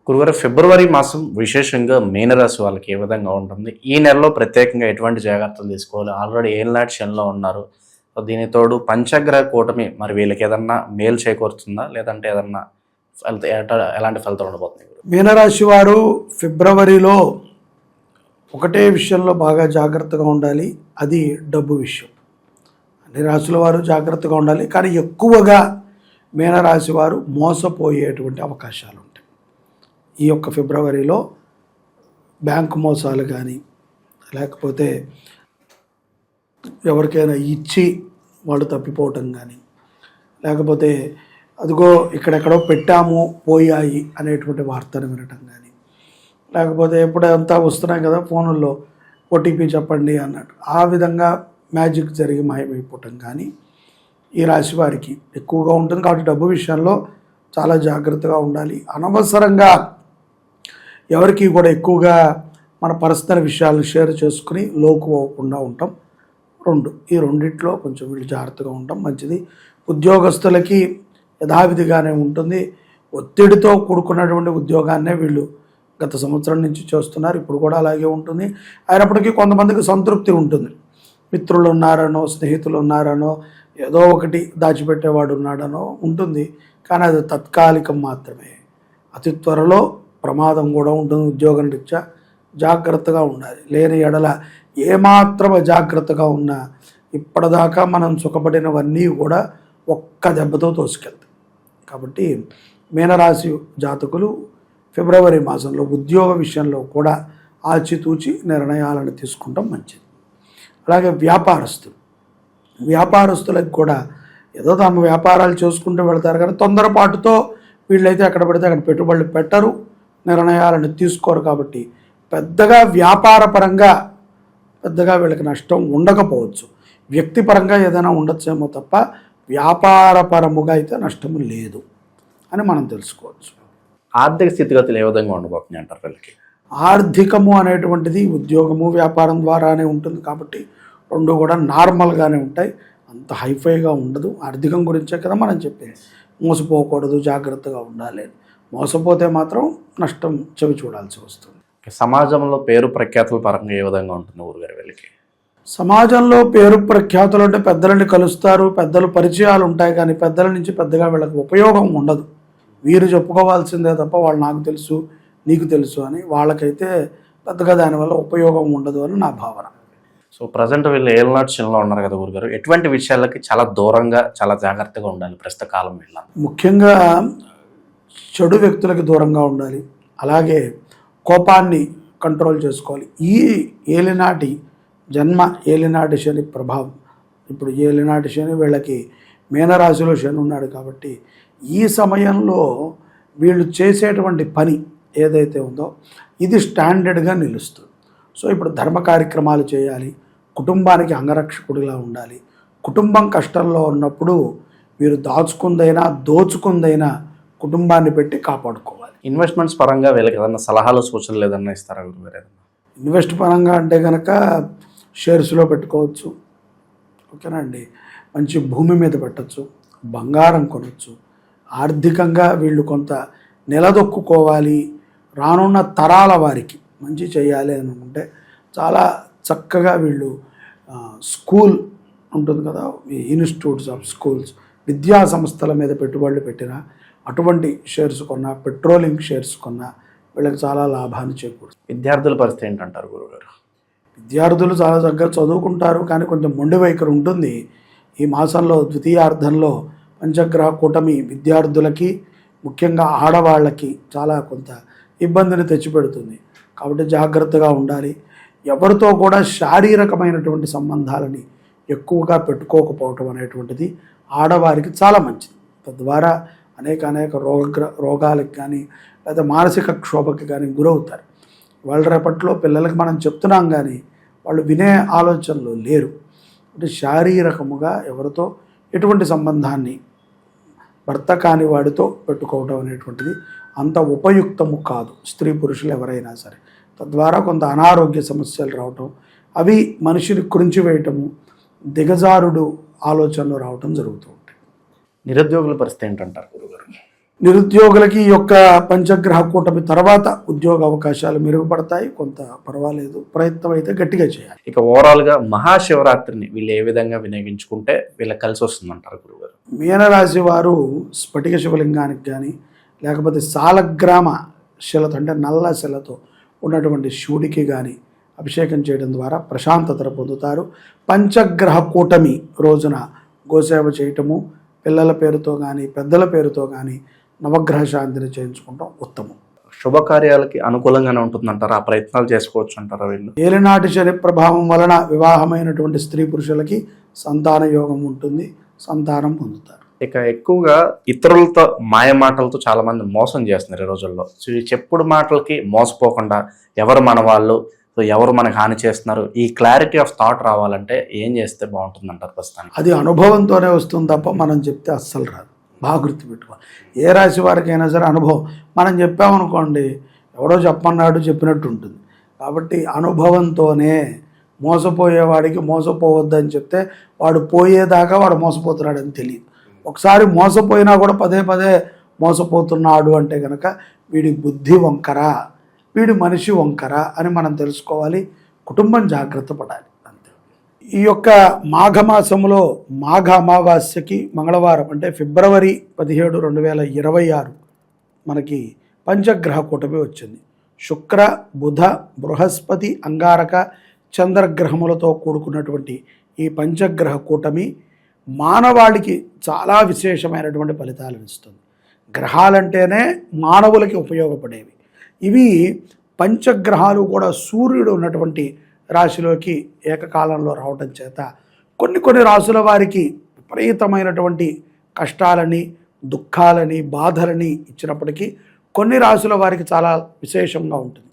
గురుగారు, ఫిబ్రవరి మాసం విశేషంగా మీనరాశి వాళ్ళకి ఏ విధంగా ఉంటుంది? ఈ నెలలో ప్రత్యేకంగా ఎటువంటి జాగ్రత్తలు తీసుకోవాలి? ఆల్రెడీ ఏలినాటి శనిలో ఉన్నారు. సో దీనికి తోడు పంచగ్రహ కూటమి మరి వీళ్ళకి ఏదన్నా మేలు చేకూరుతుందా? లేదంటే ఏదన్నా ఎలాంటి ఫలితాలు ఉండబోతున్నాయి? మీనరాశి వారు ఫిబ్రవరిలో ఒకటే విషయంలో బాగా జాగ్రత్తగా ఉండాలి, అది డబ్బు విషయం. అన్ని రాశుల వారు జాగ్రత్తగా ఉండాలి, కానీ ఎక్కువగా మీనరాశి వారు మోసపోయేటువంటి అవకాశాలు ఉంటాయి. ఈ యొక్క ఫిబ్రవరిలో బ్యాంకు మోసాలు కానీ, లేకపోతే ఎవరికైనా ఇచ్చి వాళ్ళు తప్పిపోవటం కానీ, లేకపోతే అదిగో ఇక్కడెక్కడో పెట్టాము పోయాయి అనేటువంటి వార్తను వినటం కానీ, లేకపోతే ఎప్పుడంతా వస్తున్నాయి కదా ఫోన్లలో ఓటీపీ చెప్పండి అన్నట్టు, ఆ విధంగా మ్యాజిక్ జరిగి మాయమైపోవటం కానీ ఈ రాశి వారికి ఎక్కువగా ఉంటుంది. కాబట్టి డబ్బు విషయంలో చాలా జాగ్రత్తగా ఉండాలి. అనవసరంగా ఎవరికి కూడా ఎక్కువగా మన పర్సనల్ విషయాలు షేర్ చేసుకుని లోకు అవ్వకుండా ఉంటాం. ఈ రెండిట్లో కొంచెం వీళ్ళు జాగ్రత్తగా ఉండటం మంచిది. ఉద్యోగస్తులకి యథావిధిగానే ఉంటుంది. ఒత్తిడితో కూడుకున్నటువంటి ఉద్యోగాన్నే వీళ్ళు గత సంవత్సరం నుంచి చేస్తున్నారు, ఇప్పుడు కూడా అలాగే ఉంటుంది. అయినప్పటికీ కొంతమందికి సంతృప్తి ఉంటుంది. మిత్రులు ఉన్నారనో, స్నేహితులు ఉన్నారనో, ఏదో ఒకటి దాచిపెట్టేవాడు ఉన్నాడనో ఉంటుంది. కానీ అది తాత్కాలికం మాత్రమే. అతి త్వరలో ప్రమాదం కూడా ఉంటుంది. ఉద్యోగం రీత్యా జాగ్రత్తగా ఉండాలి. లేని ఎడల ఏమాత్రం అజాగ్రత్తగా ఉన్నా ఇప్పటిదాకా మనం సుఖపడినవన్నీ కూడా ఒక్క దెబ్బతో తోసుకెళ్తాయి. కాబట్టి మీనరాశి జాతకులు ఫిబ్రవరి మాసంలో ఉద్యోగ విషయంలో కూడా ఆచితూచి నిర్ణయాలను తీసుకుంటాం మంచిది. అలాగే వ్యాపారస్తులకు కూడా ఏదో తమ వ్యాపారాలు చేసుకుంటూ వెళ్తారు, కానీ తొందరపాటుతో వీళ్ళైతే ఎక్కడ పడితే అక్కడ పెట్టుబడులు పెట్టరు, నిర్ణయాలను తీసుకోరు. కాబట్టి పెద్దగా వ్యాపారపరంగా పెద్దగా వీళ్ళకి నష్టం ఉండకపోవచ్చు. వ్యక్తిపరంగా ఏదైనా ఉండొచ్చేమో తప్ప వ్యాపారపరముగా అయితే నష్టము లేదు అని మనం తెలుసుకోవచ్చు. ఆర్థిక స్థితిగతులు ఏ విధంగా ఉండబోతున్నాయి అంటారు వీళ్ళకి? ఆర్థికము అనేటువంటిది ఉద్యోగము వ్యాపారం ద్వారానే ఉంటుంది, కాబట్టి రెండు కూడా నార్మల్గానే ఉంటాయి, అంత హైఫైగా ఉండదు. ఆర్థికం గురించే కదా మనం చెప్పేది, మోసపోకూడదు, జాగ్రత్తగా ఉండాలి. మోసపోతే మాత్రం నష్టం చెవి చూడాల్సి వస్తుంది. సమాజంలో పేరు ప్రఖ్యాతుల పరంగా ఏ విధంగా ఉంటుంది ఊరుగారు వీళ్ళకి? సమాజంలో పేరు ప్రఖ్యాతులు అంటే పెద్దలని కలుస్తారు, పెద్దలు పరిచయాలు ఉంటాయి, కానీ పెద్దల నుంచి పెద్దగా వీళ్ళకి ఉపయోగం ఉండదు. వీరు చెప్పుకోవాల్సిందే తప్ప వాళ్ళు నాకు తెలుసు నీకు తెలుసు అని, వాళ్ళకైతే పెద్దగా దానివల్ల ఉపయోగం ఉండదు అని నా భావన. సో ప్రజెంట్ వీళ్ళు ఏలనాటి శనిలో ఉన్నారు కదా గురుగారు, ఎటువంటి విషయాలకి చాలా దూరంగా చాలా జాగ్రత్తగా ఉండాలి ప్రస్తుత కాలం వీళ్ళ? ముఖ్యంగా చెడు వ్యక్తులకి దూరంగా ఉండాలి. అలాగే కోపాన్ని కంట్రోల్ చేసుకోవాలి. ఈ ఏలినాటి శని ప్రభావం, ఇప్పుడు ఏలినాటి శని వీళ్ళకి మీనరాశిలో శని ఉన్నాడు, కాబట్టి ఈ సమయంలో వీళ్ళు చేసేటువంటి పని ఏదైతే ఉందో ఇది స్టాండర్డ్గా నిలుస్తుంది. సో ఇప్పుడు ధర్మ కార్యక్రమాలు చేయాలి, కుటుంబానికి అంగరక్షకుడిలా ఉండాలి. కుటుంబం కష్టంలో ఉన్నప్పుడు వీరు దాచుకుందైనా దోచుకుందైనా కుటుంబాన్ని పెట్టి కాపాడుకోవాలి. ఇన్వెస్ట్మెంట్స్ పరంగా వీళ్ళకి ఏదన్నా సలహాలు సూచనలు ఏదన్నా ఇస్తారా గురుగారు? ఇన్వెస్ట్ పరంగా అంటే కనుక షేర్స్లో పెట్టుకోవచ్చు, ఓకేనా అండి. మంచి భూమి మీద పెట్టచ్చు, బంగారం కొనవచ్చు. ఆర్థికంగా వీళ్ళు కొంత నిలదొక్కుకోవాలి, రానున్న తరాల వారికి మంచి చేయాలి అనుకుంటే చాలా చక్కగా వీళ్ళు స్కూల్ ఉంటుంది కదా, ఈ ఇన్స్టిట్యూట్స్ ఆఫ్ స్కూల్స్, విద్యా సంస్థల మీద పెట్టుబడులు పెట్టిన అటువంటి షేర్స్ కొన్నా, పెట్రోలింగ్ షేర్స్ కొన్నా వీళ్ళకి చాలా లాభాన్ని చేకూరుతుంది. విద్యార్థుల పరిస్థితి ఏంటంటారు గురుగారు? విద్యార్థులు చాలా చక్కగా చదువుకుంటారు, కానీ కొంచెం మొండి వైఖరి ఉంటుంది. ఈ మాసంలో ద్వితీయార్థంలో పంచగ్రహ కూటమి విద్యార్థులకి, ముఖ్యంగా ఆడవాళ్ళకి చాలా కొంత ఇబ్బందిని తెచ్చిపెడుతుంది. కాబట్టి జాగ్రత్తగా ఉండాలి. ఎవరితో కూడా శారీరకమైనటువంటి సంబంధాలని ఎక్కువగా పెట్టుకోకపోవటం అనేటువంటిది ఆడవారికి చాలా మంచిది. తద్వారా అనేక రోగాలకు కానీ లేదా మానసిక క్షోభకి కానీ గురవుతారు. వాళ్ళ రేపట్లో పిల్లలకి మనం చెప్తున్నాం, కానీ వాళ్ళు వినే ఆలోచనలు లేరు. అంటే శారీరకముగా ఎవరితో ఎటువంటి సంబంధాన్ని భర్త కాని వాడితో పెట్టుకోవడం అనేటువంటిది అంత ఉపయుక్తము కాదు, స్త్రీ పురుషులు ఎవరైనా సరే. తద్వారా కొంత అనారోగ్య సమస్యలు రావటం, అవి మనిషిని కృంచివేయటము, దిగజారుడు ఆలోచనలు రావటం జరుగుతూ ఉంటాయి. నిరుద్యోగుల పరిస్థితి ఏంటంటారు గురుగారు? నిరుద్యోగులకి ఈ యొక్క పంచగ్రహ కూటమి తర్వాత ఉద్యోగ అవకాశాలు మెరుగుపడతాయి. కొంత పర్వాలేదు, ప్రయత్నం అయితే గట్టిగా చేయాలి. ఇక ఓవరాల్గా మహాశివరాత్రిని వీళ్ళు ఏ విధంగా వినియోగించుకుంటే వీళ్ళకి కలిసి వస్తుందంటారు గురుగారు? మీనరాశి వారు స్ఫటిక శివలింగానికి కానీ లేకపోతే సాలగ్రామ శిలతో అంటే నల్ల శిలతో ఉన్నటువంటి శివుడికి కానీ అభిషేకం చేయడం ద్వారా ప్రశాంతత పొందుతారు. పంచగ్రహ కూటమి రోజున గోసేవ చేయటము, పిల్లల పేరుతో కానీ పెద్దల పేరుతో కానీ నవగ్రహ శాంతిని చేయించుకుంటాం ఉత్తమం. శుభకార్యాలకి అనుకూలంగానే ఉంటుందంటారా? ఆ ప్రయత్నాలు చేసుకోవచ్చు అంటారా వీళ్ళు? ఏలినాటి శని ప్రభావం వలన వివాహమైనటువంటి స్త్రీ పురుషులకి సంతాన యోగం ఉంటుంది, సంతానం పొందుతారు. ఇక ఎక్కువగా ఇతరులతో మాయ మాటలతో చాలా మంది మోసం చేస్తున్నారు ఈ రోజుల్లో. సో ఈ చెప్పుడు మాటలకి మోసపోకుండా ఎవరు మన వాళ్ళు, సో ఎవరు మనకు హాని చేస్తున్నారు, ఈ క్లారిటీ ఆఫ్ థాట్ రావాలంటే ఏం చేస్తే బాగుంటుంది అంటారు ప్రస్తుతానికి? అది అనుభవంతోనే వస్తుంది తప్ప మనం చెప్తే అస్సలు రాదు. బాగా గుర్తుపెట్టుకోవాలి. ఏ రాశి వారికైనా సరే అనుభవం. మనం చెప్పామనుకోండి, ఎవడో చెప్పన్నాడు చెప్పినట్టు ఉంటుంది. కాబట్టి అనుభవంతోనే, మోసపోయేవాడికి మోసపోవద్దని చెప్తే వాడు పోయేదాకా వాడు మోసపోతున్నాడని తెలియదు. ఒకసారి మోసపోయినా కూడా పదే పదే మోసపోతున్నాడు అంటే కనుక వీడి బుద్ధి వంకర, వీడి మనిషి వంకర అని మనం తెలుసుకోవాలి. కుటుంబం జాగ్రత్త పడాలి అంతే. ఈ యొక్క మాఘమాసంలో మాఘ అమావాస్యకి మంగళవారం అంటే ఫిబ్రవరి 17, 2026 మనకి పంచగ్రహ కూటమి వచ్చింది. శుక్ర, బుధ, బృహస్పతి, అంగారక, చంద్రగ్రహములతో కూడుకున్నటువంటి ఈ పంచగ్రహ కూటమి మానవాళికి చాలా విశేషమైనటువంటి ఫలితాలను ఇస్తుంది. గ్రహాలంటేనే మానవులకి ఉపయోగపడేవి. ఇవి పంచగ్రహాలు కూడా సూర్యుడు ఉన్నటువంటి రాశిలోకి ఏకకాలంలో రావటం చేత కొన్ని రాశుల వారికి విపరీతమైనటువంటి కష్టాలని, దుఃఖాలని, బాధలని ఇచ్చినప్పటికీ కొన్ని రాశుల వారికి చాలా విశేషంగా ఉంటుంది.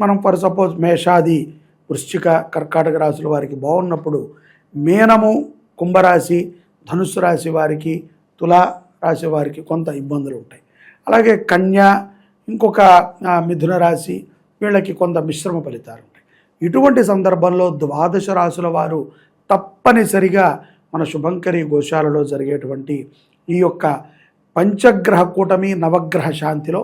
మనం ఫర్ సపోజ్ మేషాది, వృశ్చిక, కర్కాటక రాశుల వారికి బాగున్నప్పుడు మీనము, కుంభరాశి, ధనుస్సు రాశి వారికి, తులా రాశి వారికి కొంత ఇబ్బందులు ఉంటాయి. అలాగే కన్య, ఇంకొక మిథున రాశి, వీళ్ళకి కొంత మిశ్రమ ఫలితాలు ఉంటాయి. ఇటువంటి సందర్భంలో ద్వాదశ రాశుల వారు తప్పనిసరిగా మన శుభంకరి గోశాలలో జరిగేటువంటి ఈ యొక్క పంచగ్రహ కూటమి నవగ్రహ శాంతిలో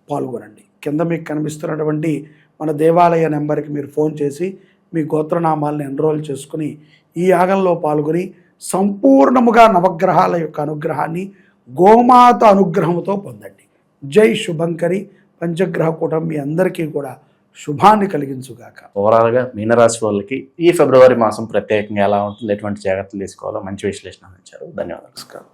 పాల్గొనండి. కింద మీకు కనిపిస్తున్నటువంటి మన దేవాలయ నెంబర్కి మీరు ఫోన్ చేసి మీ గోత్రనామాలను ఎన్రోల్ చేసుకుని ఈ యాగంలో పాల్గొని సంపూర్ణముగా నవగ్రహాల యొక్క అనుగ్రహాన్ని గోమాత అనుగ్రహంతో పొందండి. జై శుభంకరి. పంచగ్రహ కూటమి మీ అందరికీ కూడా శుభాన్ని కలిగించుగాక. ఓవరాల్గా మీనరాశి వాళ్ళకి ఈ ఫిబ్రవరి మాసం ప్రత్యేకంగా ఎలా ఉంటుంది, ఎటువంటి జాగ్రత్తలు తీసుకోవాలో మంచి విశ్లేషణ ఇచ్చారు. ధన్యవాదాలు. నమస్కారం.